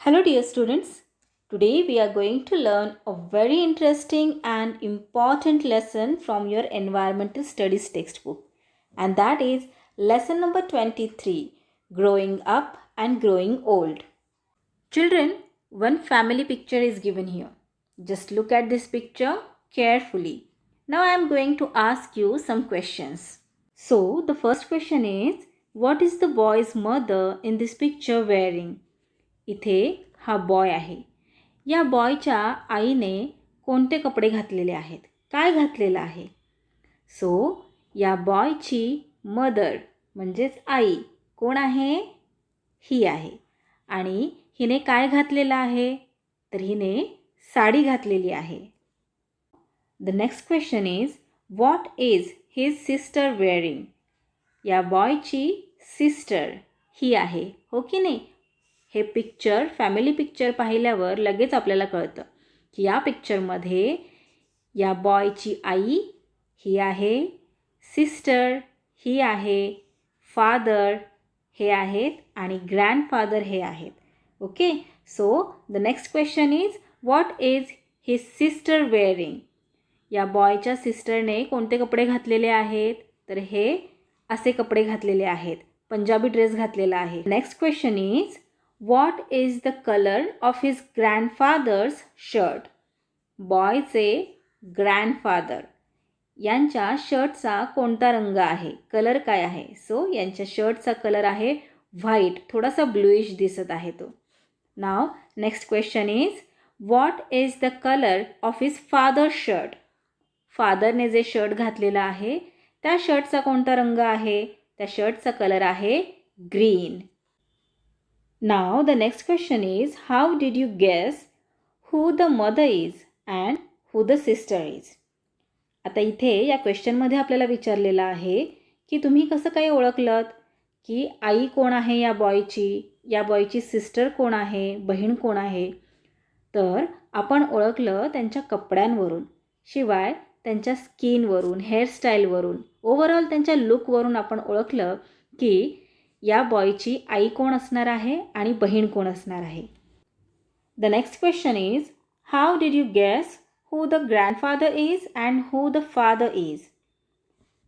Hello dear students. Today we are going to learn a very interesting and important lesson from your environmental studies textbook, and that is lesson number 23, Growing Up and Growing Old. Children, one family picture is given here. Just look at this picture carefully. Now I am going to ask you some questions. So the first question is, what is the boy's mother in this picture wearing? इथे हा boy आहे. या बॉयच्या आईने कोणते कपडे घातलेले आहेत? काय घातलेलं आहे? सो या बॉयची मदर म्हणजेच आई कोण आहे? ही आहे. आणि हिने काय घातलेलं आहे? तर हिने साडी घातलेली आहे. The next question is, what is his sister wearing? या बॉयची सिस्टर ही आहे, हो की नाही? हे पिक्चर फॅमिली पिक्चर पाहिल्यावर लगेच आपल्याला कळतं की या पिक्चरमध्ये या बॉयची आई ही आहे, सिस्टर ही आहे, फादर हे आहेत आणि ग्रँडफादर हे आहेत. Okay, so the next question is, what is his sister wearing? या बॉयच्या सिस्टरने कोणते कपडे घातलेले आहेत? तर हे असे कपडे घातलेले आहेत, पंजाबी ड्रेस घातलेला आहे. Next question is, what is the colour of his grandfather's shirt? बॉयचे ग्रँडफादर यांच्या शर्टचा कोणता रंग आहे? कलर काय आहे? सो यांच्या शर्टचा कलर आहे व्हाईट, थोडासा ब्लूइश दिसत आहे तो. नाव next question is, what is the colour of his father shirt? फादरने जे शर्ट घातलेलं आहे त्या शर्टचा कोणता रंग आहे? त्या शर्टचा कलर आहे green. Now the next question is, how did you guess who the mother is and who the sister is? आता इथे या क्वेश्चनमध्ये आपल्याला विचारलेलं आहे की तुम्ही कसं काय ओळखलत की आई कोण आहे या बॉयची सिस्टर कोण आहे, बहीण कोण आहे? तर आपण ओळखलं त्यांच्या कपड्यांवरून, शिवाय त्यांच्या स्किनवरून, हेअरस्टाईलवरून, ओव्हरऑल त्यांच्या लुकवरून आपण ओळखलं की या बॉयची आई कोण असणार आहे आणि बहीण कोण असणार आहे. The next question is, how did you guess who the grandfather is and who the father is?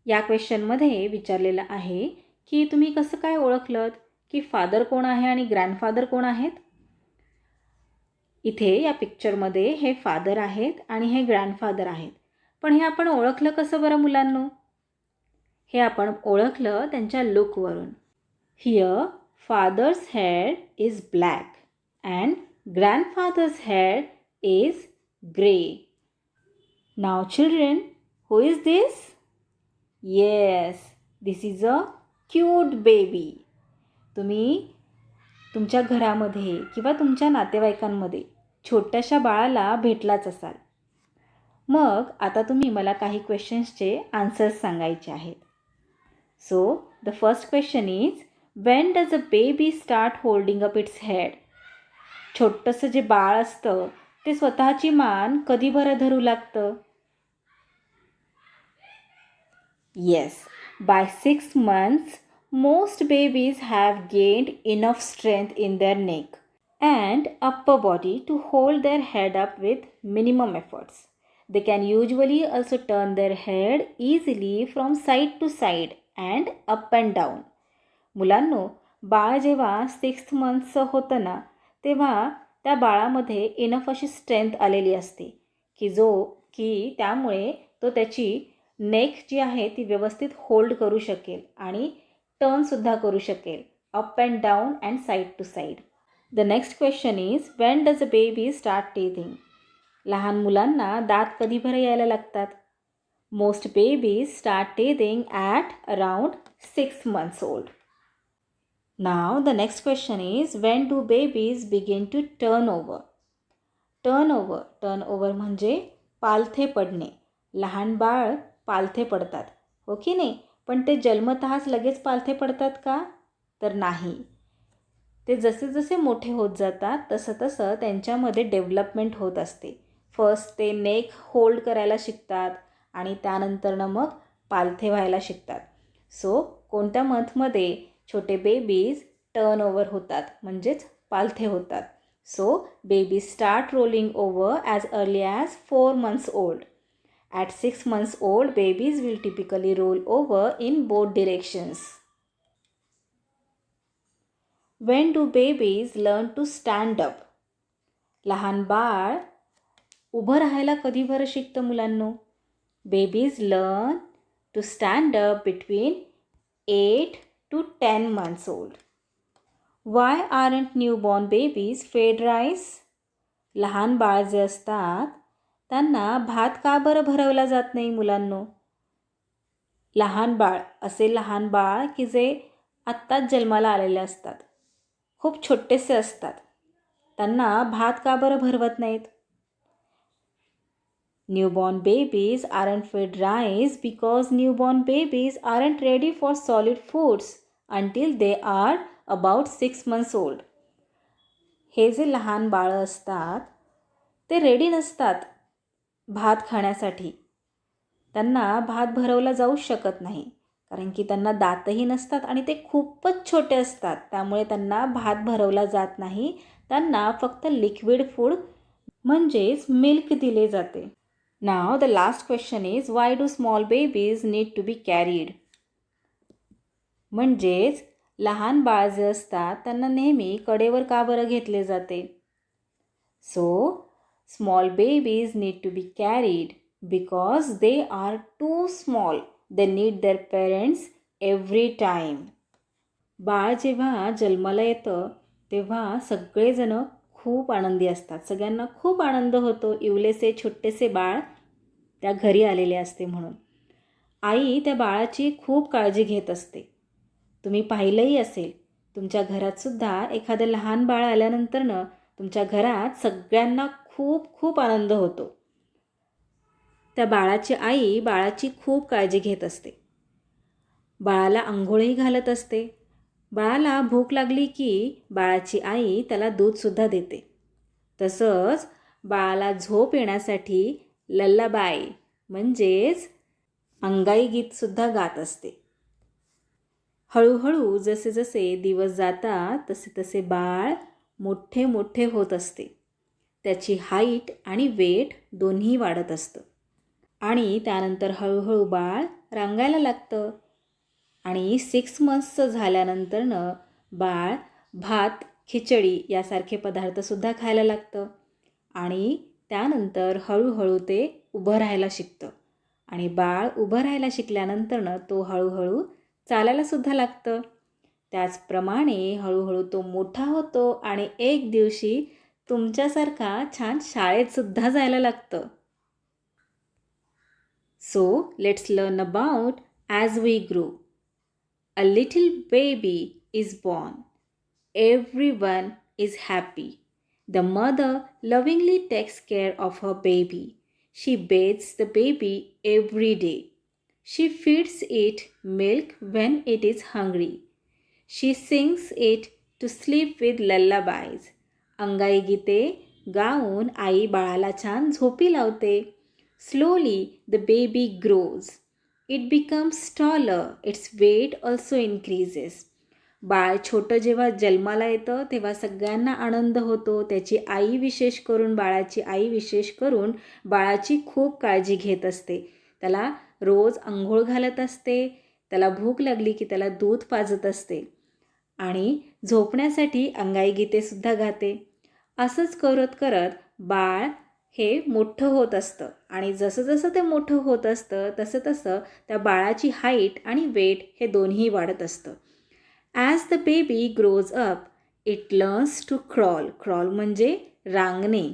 या क्वेश्चनमध्ये विचारलेलं आहे की तुम्ही कसं काय ओळखलत की फादर कोण आहे आणि ग्रँडफादर कोण आहेत? इथे या पिक्चरमध्ये हे फादर आहेत आणि हे ग्रँडफादर आहेत, पण हे आपण ओळखलं कसं बरं मुलांनो? हे आपण ओळखलं त्यांच्या लुकवरून. Here, father's hair is black and grandfather's hair is grey. Now children, who is this? Yes, this is a cute baby. तुम्ही तुमच्या घरामध्ये किंवा तुमच्या नातेवाईकांमध्ये छोट्याशा बाळाला भेटलाच असाल. मग आता तुम्ही मला काही क्वेश्चन्सचे आन्सर्स सांगायचे आहेत. So the first question is, when does a baby start holding up its head? छोटंसं जे बाळ असतं ते स्वतःची मान कधी बरं धरू लागतं? Yes, by 6 months, most babies have gained enough strength in their neck and upper body to hold their head up with minimum efforts. They can usually also turn their head easily from side to side and up and down. मुलांनो, बाळ जेव्हा 6 मंथचं होतं ना, तेव्हा त्या बाळामध्ये enough अशी strength आलेली असते की त्यामुळे तो त्याची नेक जी आहे ती व्यवस्थित होल्ड करू शकेल आणि टर्नसुद्धा करू शकेल, up and down and side to side. The next question is, when does a baby start teething? लहान मुलांना दात कधी बरं यायला लागतात? Most babies start teething at around 6 months old. Now the next question is, when do babies begin to turn over? Turn over म्हणजे पालथे पडणे. लहान बाळ पालथे पडतात, हो की नाही? पण ते जन्मतःच लगेच पालथे पडतात का? तर नाही. ते जसे जसे मोठे होत जातात तसं तसं त्यांच्यामध्ये डेव्हलपमेंट होत असते. फर्स्ट ते नेक होल्ड करायला शिकतात आणि त्यानंतरनं मग पालथे व्हायला शिकतात. सो कोणत्या मंथमध्ये छोटे बेबीज टर्न ओव्हर होतात म्हणजेच पालथे होतात? So, babies start rolling over as early as 4 months old. At 6 months old, babies will typically roll over in both directions. When do babies learn to stand up? लहान बाळ उभं राहायला कधी बरं शिकतं मुलांनो? Babies learn to stand up between 8 to 10 months old. Why aren't newborn babies fed rice? लहान बाळ जे असतात त्यांना भात का बरं भरवला जात नाही मुलांनो? लहान बाळ असे लहान बाळ की जे आत्ताच जन्माला आलेले असतात, खूप छोटेसे असतात, त्यांना भात का बरं भरवत नाहीत? Newborn babies aren't fed rice because newborn babies aren't ready for solid foods until they are about 6 months old. हे जे लहान बाळं असतात ते रेडी नसतात भात खाण्यासाठी. त्यांना भात भरवला जाऊ शकत नाही कारण की त्यांना दातही नसतात आणि ते खूपच छोटे असतात. त्यामुळे त्यांना भात भरवला जात नाही. त्यांना फक्त लिक्विड फूड म्हणजेच मिल्क दिले जाते. Now the last question is, why do small babies need to be carried? म्हणजेच लहान बाळ जे असतात त्यांना नेहमी कडेवर का बरं घेतले जाते? So, small babies need to be carried because they are too small. They need their parents every time. बाळ जेव्हा जन्माला येतं तेव्हा सगळेजण खूप आनंदी असतात. सगळ्यांना खूप आनंद होतो इवलेसे छोटेसे बाळ त्या घरी आलेले असते म्हणून. आई त्या बाळाची खूप काळजी घेत असते. तुम्ही पाहिलंही असेल, तुमच्या घरातसुद्धा एखादं लहान बाळ आल्यानंतरनं तुमच्या घरात सगळ्यांना खूप खूप आनंद होतो. त्या बाळाची आई बाळाची खूप काळजी घेत असते. बाळाला अंघोळही घालत असते. बाळाला भूक लागली की बाळाची आई त्याला दूधसुद्धा देते. तसंच बाळाला झोप येण्यासाठी लल्लाबाई म्हणजेच अंगाई गीतसुद्धा गात असते. हळूहळू जसे जसे दिवस जातात तसे तसे बाळ मोठे मोठे होत असते. त्याची हाईट आणि वेट दोन्ही वाढत असतं आणि त्यानंतर हळूहळू बाळ रांगायला लागतं आणि 6 मंथ्सचं झाल्यानंतरनं बाळ भात, खिचडी यासारखे पदार्थसुद्धा खायला लागतं आणि त्यानंतर हळूहळू ते उभं राहायला शिकतं आणि बाळ उभं राहायला शिकल्यानंतरनं तो हळूहळू चालायलासुद्धा लागतं. त्याचप्रमाणे हळूहळू तो मोठा होतो आणि एक दिवशी तुमच्यासारखा छान शाळेतसुद्धा जायला लागतं. So, let's learn about as we grow. A little baby is born. Everyone is happy. The mother lovingly takes care of her baby. She bathes the baby every day. She feeds it milk when it is hungry. She sings it to sleep with lullabies. अंगाई गीते गाऊन आई बाळाला छान झोपी लावते. Slowly the baby grows. It becomes taller. Its weight also increases. बाळ छोटं जेव्हा जन्माला येतं तेव्हा सगळ्यांना आनंद होतो. त्याची आई विशेष करून बाळाची आई विशेष करून बाळाची खूप काळजी घेत असते. त्याला रोज अंघोळ घालत असते. त्याला भूक लागली की त्याला दूध पाजत असते आणि झोपण्यासाठी अंगाई गीतेसुद्धा गाते. असंच करत करत बाळ हे मोठं होत असतं आणि जसं जसं ते मोठं होत असतं तसं तसं त्या बाळाची हाईट आणि वेट हे दोन्ही वाढत असतं. As the baby grows up it learns to crawl. Crawl म्हणजे रांगणे.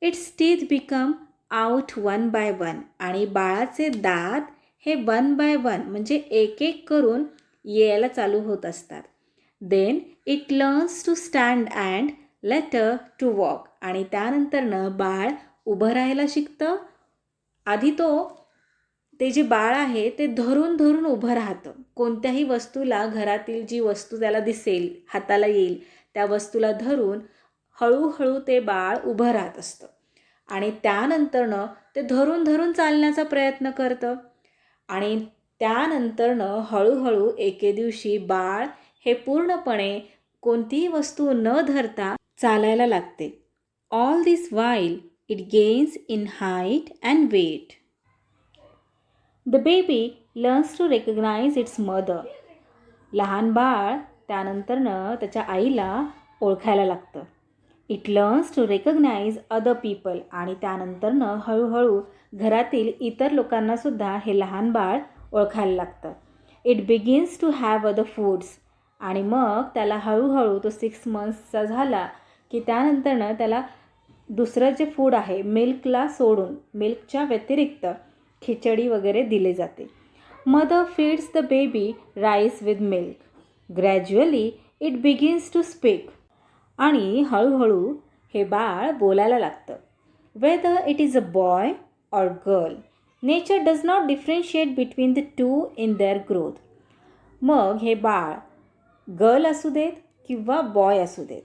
Its teeth become out one by one आणि बाळाचे दात हे 1 by 1 म्हणजे एक एक करून यायला चालू होत असतात. Then it learns to stand and later to walk आणि त्यानंतरनं बाळ उभं राहायला शिकतं. आधी ते जे बाळ आहे ते धरून धरून उभं राहतं. कोणत्याही वस्तूला घरातील जी वस्तू त्याला दिसेल, हाताला येईल त्या वस्तूला धरून हळूहळू ते बाळ उभं राहत असतं आणि त्यानंतरनं ते धरून धरून चालण्याचा प्रयत्न करतं आणि त्यानंतरनं हळूहळू एके दिवशी बाळ हे पूर्णपणे कोणतीही वस्तू न धरता चालायला लागते. All this while it gains in height and weight. The baby learns to recognize its mother. लहान बाळ त्यानंतरनं त्याच्या आईला ओळखायला लागतं. It learns to recognise other people. आणि त्यानंतरनं हळूहळू घरातील इतर लोकांनासुद्धा हे लहान बाळ ओळखायला लागतं. It begins to have other foods. आणि मग त्याला हळूहळू तो 6 मंथ्सचा झाला की त्यानंतरनं त्याला दुसरं जे फूड आहे मिल्कला सोडून मिल्कच्या व्यतिरिक्त खिचडी वगैरे दिले जाते. Mother feeds the baby rice with milk. Gradually it begins to speak. आणि हळूहळू हे बाळ बोलायला लागतं. Whether it is a boy or girl, nature does not differentiate between the two in their growth. मग हे बाळ गर्ल असू देत किंवा बॉय असू देत,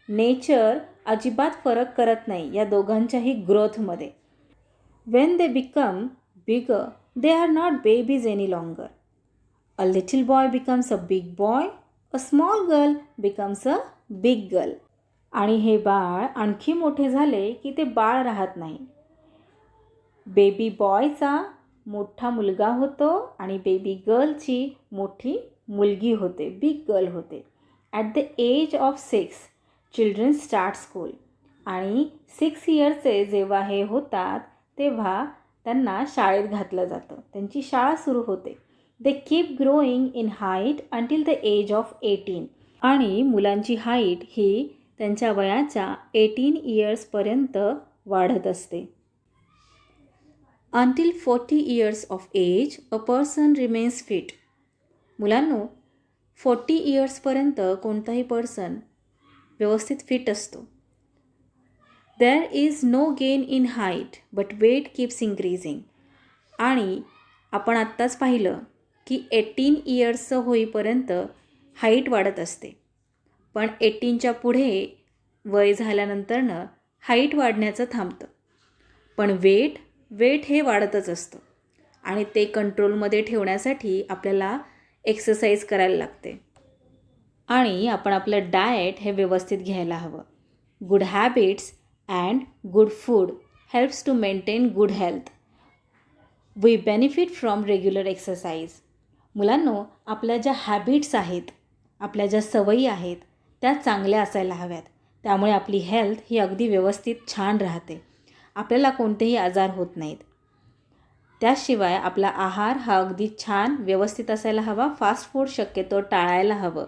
नेचर अजिबात फरक करत नाही या दोघांच्याही ग्रोथमध्ये. When they become bigger they are not babies any longer. A little boy becomes a big boy, a small girl becomes a big girl. आणि हे बाळ आणखी मोठे झाले की ते बाळ राहत नाही. बेबी बॉयचा मोठा मुलगा होतो आणि बेबी गर्लची मोठी मुलगी होते, बिग गर्ल होते. At the age of 6 children start school. आणि 6 इयर्सचे जेव्हा हे होतात तेव्हा त्यांना शाळेत घातलं जातं, त्यांची शाळा सुरू होते. They keep growing in height until the age of 18. आणि मुलांची हाईट ही त्यांच्या वयाच्या 18 इयर्सपर्यंत वाढत असते. Until 40 years of age a person remains fit. मुलांनो, 40 इयर्सपर्यंत कोणताही पर्सन व्यवस्थित फिट असतो. There is no gain in height but weight keeps increasing. आणि आपण आत्ताच पाहिलं की 18 इयर्सचं होईपर्यंत हाईट वाढत असते, पण 18च्या पुढे वय झाल्यानंतरनं हाईट वाढण्याचं थांबतं. पण वेट हे वाढतच असतं. आणि ते कंट्रोलमध्ये ठेवण्यासाठी आपल्याला एक्सरसाइज करायला लागते. आणि आपण आपलं डाएट हे व्यवस्थित घ्यायला हवं. Good habits and good food helps to maintain good health. We benefit from regular exercise. मुलांनो, आपल्या ज्या हॅबिट्स आहेत, आपल्या ज्या सवयी आहेत त्या चांगल्या असायला हव्यात. त्यामुळे आपली हेल्थ ही अगदी व्यवस्थित छान राहते, आपल्याला कोणतेही आजार होत नाहीत. त्याशिवाय आपला आहार हा अगदी छान व्यवस्थित असायला हवा. फास्ट फूड शक्यतो टाळायला हवं.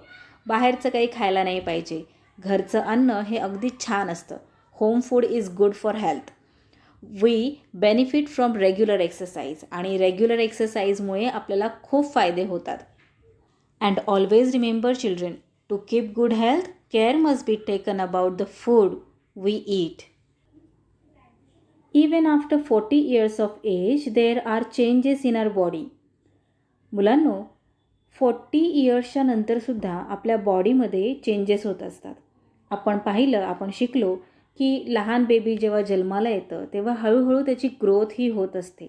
बाहेरचं काही खायला नाही पाहिजे. घरचं अन्न हे अगदी छान असतं. Home food is good for health. We benefit from regular exercise. आणि रेग्युलर एक्सरसाइजमुळे आपल्याला खूप फायदे होतात. And always remember children, to keep good health care must be taken about the food we eat. Even after 40 years of age, there are changes in our body. मुलांनो, 40 इयर्सच्या नंतरसुद्धा आपल्या बॉडीमध्ये changes होत असतात. आपण शिकलो की लहान बेबी जेव्हा जन्माला येतं तेव्हा हळूहळू त्याची ग्रोथ ही होत असते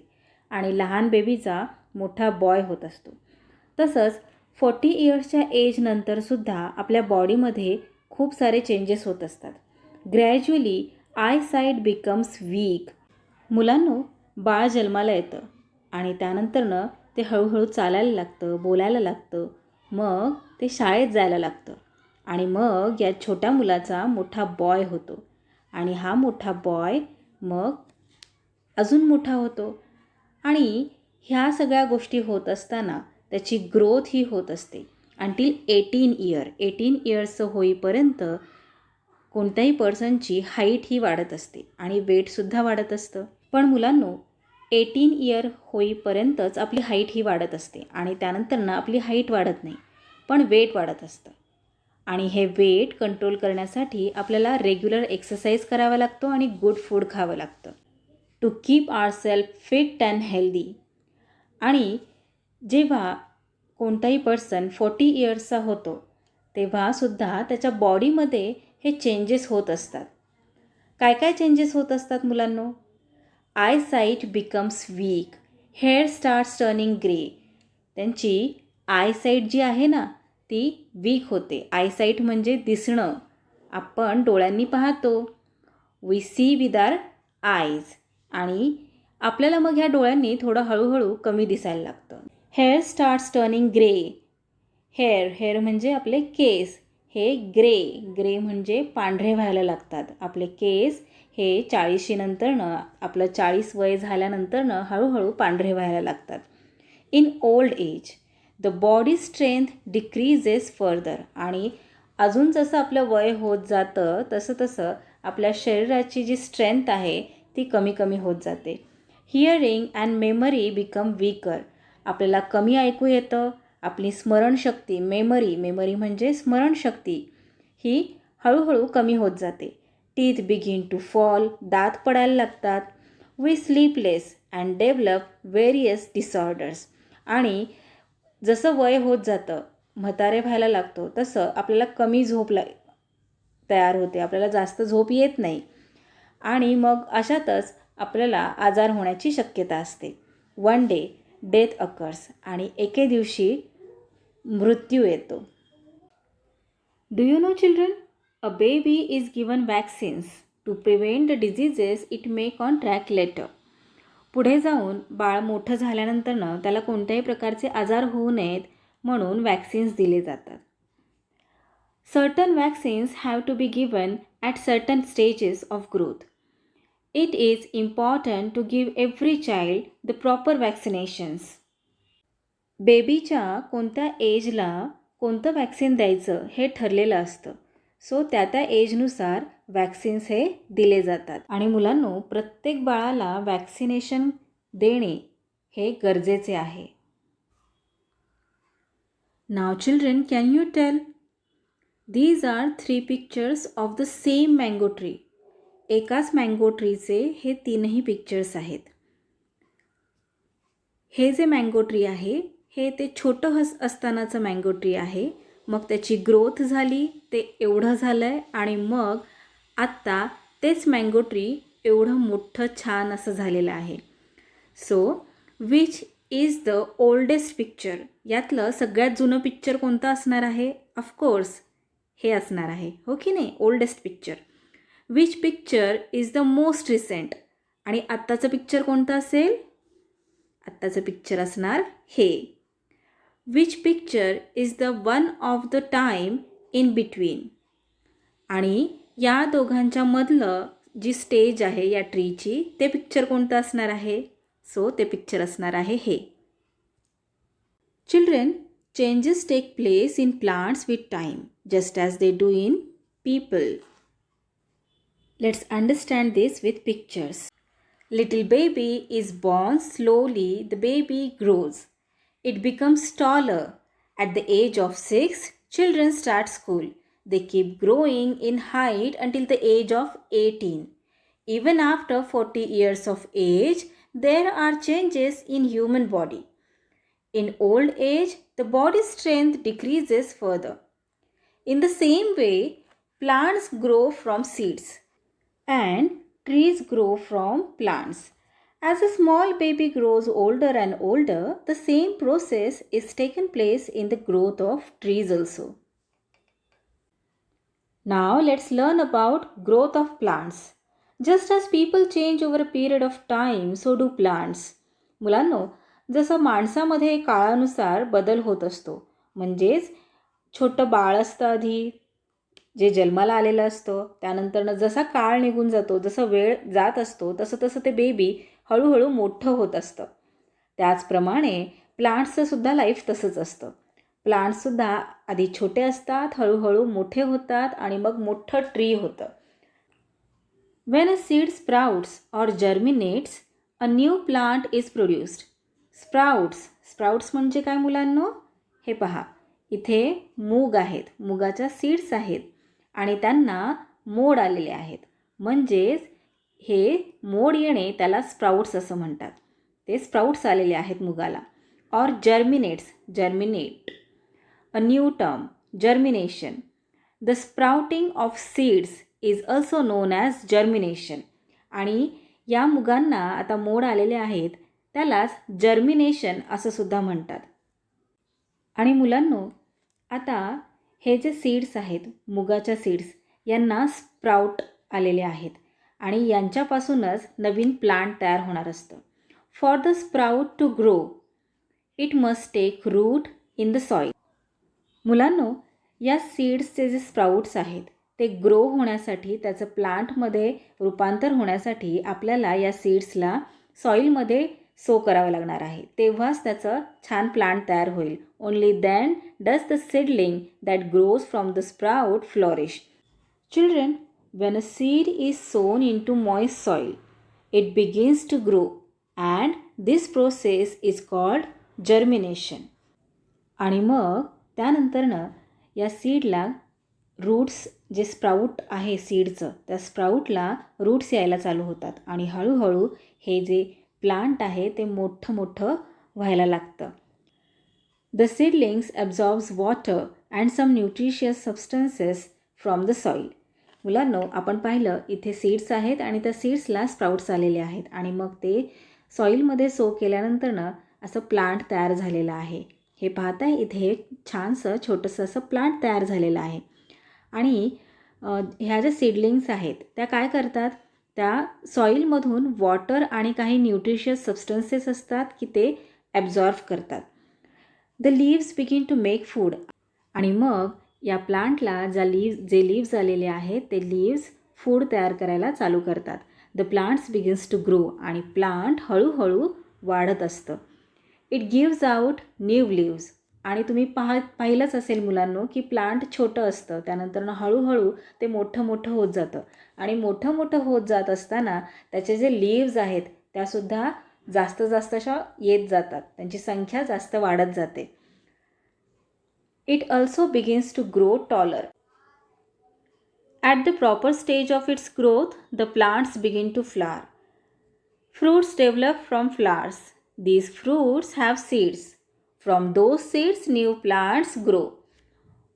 आणि लहान बेबीचा मोठा बॉय होत असतो. तसंच 40 इयर्सच्या एजनंतरसुद्धा आपल्या बॉडीमध्ये खूप सारे चेंजेस होत असतात. Gradually eye sight becomes weak. मुलांनो, बाळ जन्माला येतं आणि त्यानंतरनं ते हळूहळू चालायला लागतं, बोलायला लागतं, मग ते शाळेत जायला लागतं आणि मग या छोट्या मुलाचा मोठा बॉय होतो आणि हा मोठा बॉय मग अजून मोठा होतो. आणि ह्या सगळ्या गोष्टी होत असताना त्याची ग्रोथ ही होत असते अंटिल 18 इयर्सचं होईपर्यंत कोणत्याही पर्सनची हाईट ही वाढत असते आणि वेटसुद्धा वाढत असतं. पण मुलांनो, 18 इयर होईपर्यंतच आपली हाईट ही वाढत असते आणि त्यानंतरनं आपली हाईट वाढत नाही, पण वेट वाढत असतं. आणि हे वेट कंट्रोल करण्यासाठी आपल्याला रेग्युलर एक्सरसाइज करावा लागतो आणि गुड फूड खावं लागतं to keep ourself fit and healthy. आणि जेव्हा कोणताही पर्सन 40 इयर्सचा होतो तेव्हासुद्धा त्याच्या बॉडीमध्ये हे चेंजेस होत असतात. काय काय चेंजेस होत असतात मुलांनो? Eye sight becomes weak, hair starts turning grey. त्यांची आय साईट जी आहे ना ती वीक होते. आय साईट म्हणजे दिसणं, आपण डोळ्यांनी पाहतो. We see with our eyes. आणि आपल्याला मग ह्या डोळ्यांनी थोडं हळूहळू कमी दिसायला लागतं. Hair starts turning grey. Hair म्हणजे आपले केस. हे ग्रे म्हणजे पांढरे व्हायला लागतात. आपले केस हे 40शी नंतरनं, आपलं 40 वय झाल्यानंतरनं हळूहळू पांढरे व्हायला लागतात. In old age the body strength decreases further. आणि अजून जसं आपलं वय होत जातं तसं आपल्या शरीराची जी स्ट्रेंथ आहे ती कमी कमी होत जाते. Hearing and memory become weaker. आपल्याला कमी ऐकू येतं. आपली स्मरणशक्ती, मेमरी म्हणजे स्मरणशक्ती, ही हळूहळू कमी होत जाते. Teeth begin to fall. दात पडायला लागतात. We sleepless and develop various disorders. आणि जसं वय होत जातं, म्हातारे व्हायला लागतो, तसं आपल्याला कमी झोप तयार होते. आपल्याला जास्त झोप येत नाही. आणि मग अशातच आपल्याला आजार होण्याची शक्यता असते. One day death occurs. आणि एके दिवशी मृत्यू येतो. Do you know children, a baby is given vaccines to prevent the diseases it may contract later. पुढे जाऊन बाळ मोठं झाल्यानंतरनं त्याला कोणत्याही प्रकारचे आजार होऊ नयेत म्हणून वॅक्सिन्स दिले जातात. Certain vaccines have to be given at certain stages of growth. It is important to give every child the proper vaccinations. बेबीच्या कोणत्या एजला कोणतं वॅक्सिन द्यायचं हे ठरलेलं असतं. सो त्या एजनुसार वॅक्सिन्स हे दिले जातात. आणि मुलांनो, प्रत्येक बाळाला वॅक्सिनेशन देणे हे गरजेचे आहे. नाव children, can you tell? These are 3 pictures of the same mango tree. एकाच मँगो ट्रीचे हे 3ही पिक्चर्स आहेत. हे जे मँगो ट्री आहे हे ते छोटं असतानाचं मँगो ट्री आहे. मग त्याची ग्रोथ झाली, ते एवढं झालं आहे, आणि मग आत्ता तेच मँगो ट्री एवढं मोठं छान असं झालेलं आहे. So which is the oldest picture? यातलं सगळ्यात जुनं पिक्चर कोणतं असणार आहे? ऑफकोर्स हे असणार आहे, हो की नाही? Oldest picture. Which picture is the most recent? आणि आत्ताचं पिक्चर कोणतं असेल? आत्ताचं पिक्चर असणार हे. Which picture is the one of the time in between? आणि या दोघांच्या मधलं जी स्टेज आहे या ट्रीची, ते पिक्चर कोणतं असणार आहे? सो ते पिक्चर असणार आहे हे. Children, changes take place in plants with time just as they do in people. Let's understand this with pictures. Little baby is born. Slowly the baby grows. It becomes taller. At the age of 6, children start school. They keep growing in height until the age of 18. Even after 40 years of age, there are changes in human body. In old age, the body strength decreases further. In the same way, plants grow from seeds and trees grow from plants. As a small baby grows older and older, the same process is taken place in the growth of trees also. Now let's learn about growth of plants. Just as people change over a period of time, so do plants. मुलांनो, जसं माणसामध्ये काळानुसार बदल होत असतो, म्हणजेच छोटं बाळ असतं आधी, जे जन्माला आलेलं असतं, त्यानंतरनं जसा काळ निघून जातो, जसं वेळ जात असतो, तसं ते बेबी हळूहळू मोठं होत असतं. त्याचप्रमाणे प्लांट्सचं सुद्धा लाईफ तसंच असतं. प्लांट्ससुद्धा आधी छोटे असतात, हळूहळू मोठे होतात, आणि मग मोठं ट्री होतं. When a seed sprouts or germinates, a new plant is produced. Sprouts म्हणजे काय मुलांनो? हे पहा, इथे मूग आहेत, मुगाच्या सीड्स आहेत, आणि त्यांना मोड आलेले आहेत. म्हणजेच हे मोड येणे त्याला स्प्राउट्स असं म्हणतात. ते स्प्राउट्स आलेले आहेत मुगाला. और germinate, a new term, germination. The sprouting of seeds is also non as germination. आणि या मुगांना आता मोड आलेले आहेत, त्यालाच जर्मिनेशन असं सुद्धा म्हणतात. आणि मुलांनो, आता हे जे सीड्स आहेत, मुगाच्या सीड्स, यांना स्प्राउट आलेले आहेत आणि यांच्यापासूनच नवीन प्लांट तयार होणार असतं. For the sprout to grow it must take root in the soil. मुलांनो, या सीड्सचे जे स्प्राउट्स आहेत ते ग्रो होण्यासाठी, त्याचं प्लांटमध्ये रूपांतर होण्यासाठी आपल्याला या सीड्सला सॉईलमध्ये सो करावं लागणार आहे. तेव्हाच त्याचं छान प्लांट तयार होईल. Only then does the seedling that grows from the sprout flourish. Children, when a seed is sown into moist soil, it begins to grow and this process is called germination. आणि मग त्यानंतरनं या सीडला roots, जे sprout आहे सीडचं, त्या स्प्राऊटला roots यायला चालू होतात आणि हळूहळू हे जे प्लांट आहे ते मोठं मोठं व्हायला लागतं. The seedlings absorbs water and some nutritious substances from the soil. मुलांनो, आपण पाहिलं इथे सीड्स आहेत आणि त्या सीड्सला स्प्राउट्स आलेले आहेत आणि मग ते सॉईलमध्ये सो केल्यानंतरनं असं प्लांट तयार झालेलं आहे. हे पाहताय, इथे छानसं छोटंसं असं प्लांट तयार झालेलं आहे. आणि ह्या ज्या सीडलिंग्स आहेत त्या काय करतात, त्या सॉईलमधून वॉटर आणि काही न्यूट्रिशियस सबस्टन्सेस असतात की ते ॲब्झॉर्ब करतात. The leaves begin to make food. आणि मग या प्लांटला जे लिव्ज आलेले आहेत ते लिव्ज फूड तयार करायला चालू करतात. The plants begins to grow. आणि प्लांट हळूहळू वाढत असतं. It gives out new leaves. आणि तुम्ही पाहिलंच असेल मुलांनो की प्लांट छोटं असतं, त्यानंतर हळूहळू ते मोठं मोठं होत जातं आणि मोठं मोठं होत जात असताना त्याचे जे लिव्ज आहेत त्यासुद्धा जास्त जास्त अशा येत जातात, त्यांची संख्या जास्त वाढत जाते. It also begins to grow taller. At the proper stage of its growth, the plants begin to flower. Fruits develop from flowers. These fruits have seeds. From those seeds, new plants grow.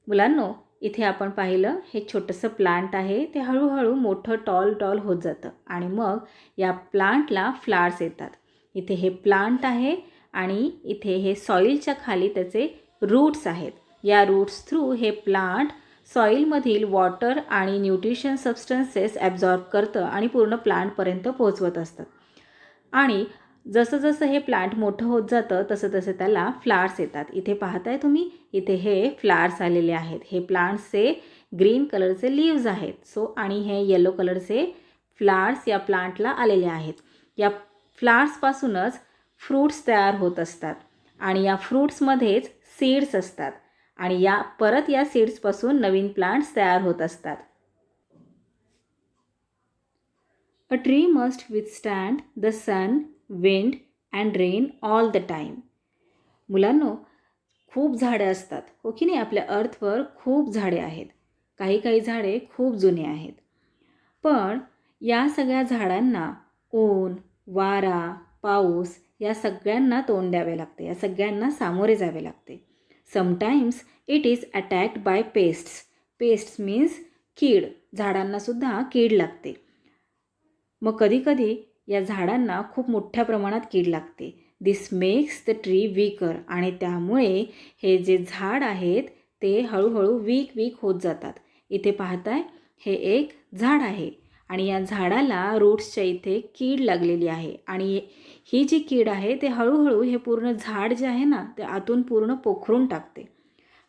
मुलांनो, इथे आपण पाहिलं हे छोटंसं plant आहे, ते हळूहळू मोठं टॉल होत जातं आणि मग या प्लांटला फ्लावर्स येतात. इथे हे प्लांट आहे आणि इथे हे सॉईलच्या खाली त्याचे रूट्स आहेत. या रूट्स थ्रू हे प्लांट सॉईलमधील वॉटर आणि न्यूट्रिशन सबस्टन्सेस ॲब्झॉर्ब करतं आणि पूर्ण प्लांटपर्यंत पोहोचवत असतं. आणि जसं जसं हे प्लांट मोठं होत जातं तसं तसं त्याला फ्लावर्स येतात. इथे पाहताय तुम्ही, इथे हे फ्लावर्स आलेले आहेत. हे प्लांट्सचे ग्रीन कलरचे लिव्ज आहेत. आणि हे येलो कलरचे फ्लावर्स या प्लांटला आलेले आहेत. या फ्लावर्सपासूनच फ्रूट्स तयार होत असतात आणि या फ्रूट्समध्येच सीड्स असतात आणि परत या सीड्सपासून नवीन प्लांट्स तयार होत असतात. A tree must withstand the sun, wind and rain all the time. मुलांनो, खूप झाडं असतात, हो की नाही? आपल्या अर्थवर खूप झाडे आहेत. काही झाडे खूप जुने आहेत. पण या सगळ्या झाडांना ऊन, वारा, पाऊस या सगळ्यांना तोंड द्यावे लागते, या सगळ्यांना सामोरे जावे लागते. Sometimes it is attacked by pests. Pests means कीड. झाडांनासुद्धा कीड लागते. मग कधीकधी या झाडांना खूप मोठ्या प्रमाणात कीड लागते. दिस मेक्स द ट्री वीकर. आणि त्यामुळे हे जे झाड आहेत ते हळूहळू वीक होत जातात. इथे पाहताय, हे एक झाड आहे आणि या झाडाला रूट्सच्या इथे कीड लागलेली आहे आणि ही जी कीड आहे ते हळूहळू हे पूर्ण झाड जे आहे ना ते आतून पूर्ण पोखरून टाकते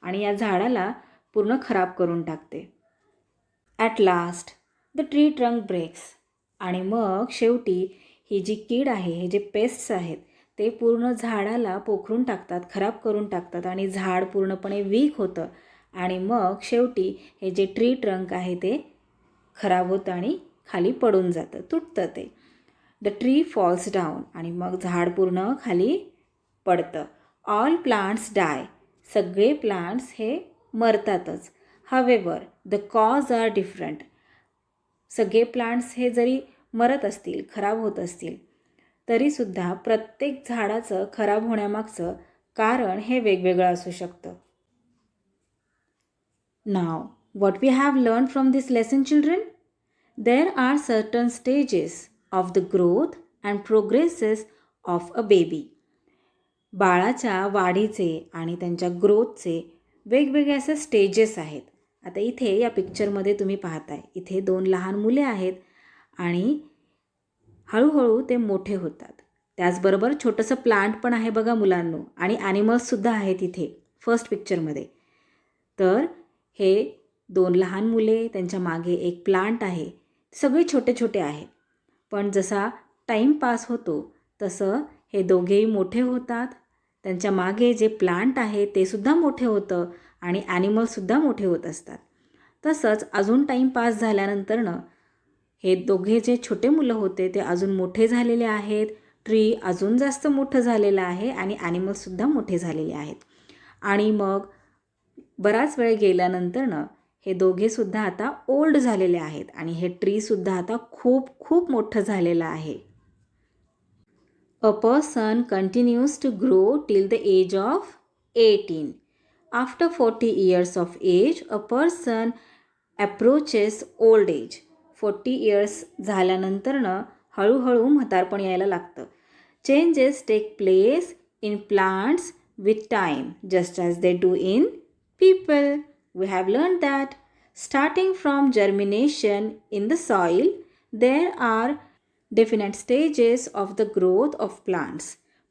आणि या झाडाला पूर्ण खराब करून टाकते. At last the tree trunk breaks. आणि मग शेवटी ही जी कीड आहे, हे जे पेस्ट्स आहेत ते पूर्ण झाडाला पोखरून टाकतात, खराब करून टाकतात आणि झाड पूर्णपणे वीक होतं आणि मग शेवटी हे जे ट्री ट्रंक आहे ते खराब होतं आणि खाली पडून जातं, तुटतं ते. The tree falls down. आणि मग झाड पूर्ण खाली पडतं. All plants die. सगळे प्लांट्स हे मरतातच. हवेवर द कॉज आर डिफरंट. सगळे प्लांट्स हे जरी मरत असतील, खराब होत असतील, तरीसुद्धा प्रत्येक झाडाचं खराब होण्यामागचं कारण हे वेगवेगळं असू शकतं. नाव what we have learned from this lesson, children? There are certain stages of the growth and progresses of a baby. बाळाच्या वाढीचे आणि त्यांच्या ग्रोथचे वेगवेगळे असे स्टेजेस आहेत. आता इथे या पिक्चरमध्ये तुम्ही पाहताय, इथे 2 लहान मुले आहेत आणि हळूहळू ते मोठे होतात. त्याचबरोबर छोटंसं प्लांट पण आहे बघा मुलांनो, आणि ॲनिमल्ससुद्धा आहेत इथे फर्स्ट पिक्चरमध्ये. तर हे 2 लहान मुले, त्यांच्या मागे एक प्लांट आहे. सगळे छोटे छोटे आहेत. पण जसा टाईम पास होतो तसं हे दोघेही मोठे होतात. त्यांच्या मागे जे प्लांट आहे ते सुद्धा मोठे होतं आणि ॲनिमल्ससुद्धा मोठे होत असतात. तसंच अजून टाईम पास झाल्यानंतरनं हे दोघे जे छोटे मुलं होते ते अजून मोठे झालेले आहेत. ट्री अजून जास्त मोठं झालेलं आहे आणि ॲनिमल्ससुद्धा मोठे झालेले आहेत. आणि मग बराच वेळ गेल्यानंतरनं हे दोघेसुद्धा आता ओल्ड झालेले आहेत आणि हे ट्रीसुद्धा आता खूप खूप मोठं झालेलं आहे. A person continues to grow till the age of 18. After 40 years of age, a person approaches old age. 40 years झाल्यानंतरनं हळूहळू म्हातारपण यायला लागतं. Changes take place in plants with time, just as they do in people. We have learned that starting from germination in the soil, there are definite stages of the growth of plants.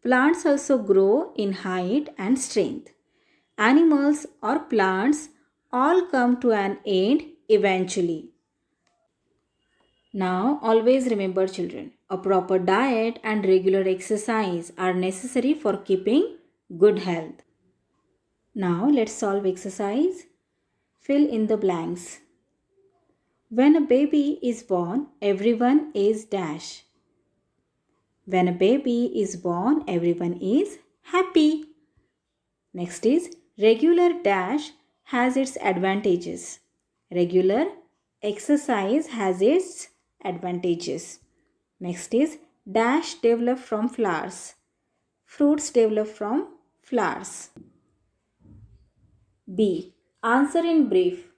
Plants also grow in height and strength. Animals or plants all come to an end eventually. Now, always remember children, a proper diet and regular exercise are necessary for keeping good health. Now, let's solve exercise. Fill in the blanks. When a baby is born, everyone is dash. When a baby is born, everyone is happy. Next is regular dash has its advantages. Regular exercise has its advantages. Next is dash develop from flowers. Fruits develop from flowers. B. Answer in brief.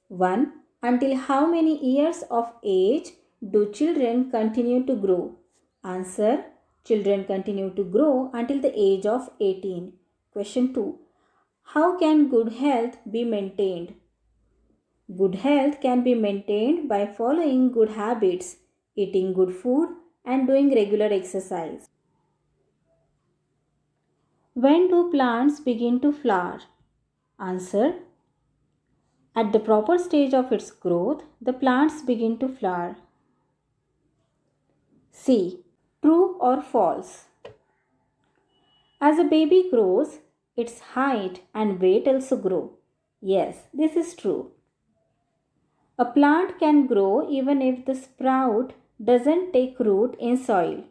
1. Until how many years of age do children continue to grow? Answer. Children continue to grow until the age of 18. Question 2. How can good health be maintained? Good health can be maintained by following good habits, eating good food, and doing regular exercise. When do plants begin to flower? Answer. At the proper stage of its growth, the plants begin to flower. C. True or false? As a baby grows, its height and weight also grow. Yes, this is true. A plant can grow even if the sprout doesn't take root in soil.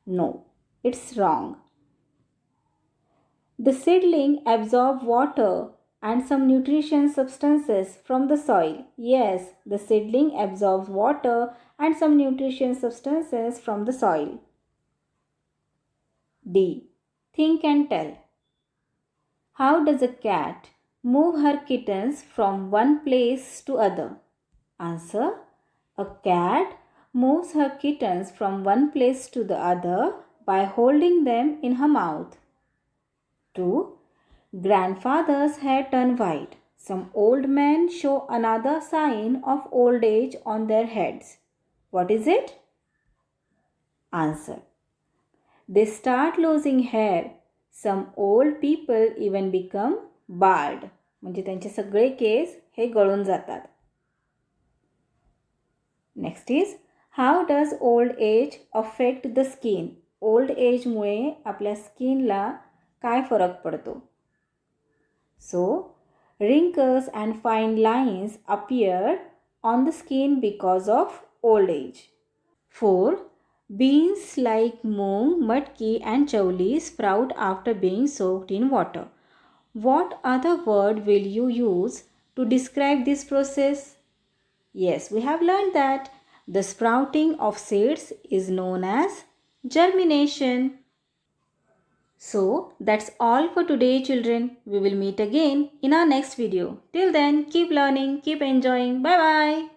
No, it's wrong. The seedling absorbs water and some nutrition substances from the soil. Yes, the seedling absorbs water and some nutrition substances from the soil. D. Think and tell. How does a cat move her kittens from one place to other? Answer. A cat moves her kittens from one place to the other by holding them in her mouth. 2. Grandfather's hair turn white. Some old men show another sign of old age on their heads. What is it? Answer. They start losing hair. Some old people even become bald. म्हणजे त्यांचे सगळे केस हे गळून जातात. Next is, how does old age affect the skin? Old age मुळे आपल्या स्किनला काय फरक पडतो? So, wrinkles and fine lines appear on the skin because of old age. 4. Beans like moong, matki and chauli sprout after being soaked in water. What other word will you use to describe this process? Yes, we have learned that the sprouting of seeds is known as germination. So, that's all for today, children. We will meet again in our next video. Till then, keep learning, keep enjoying. Bye-bye.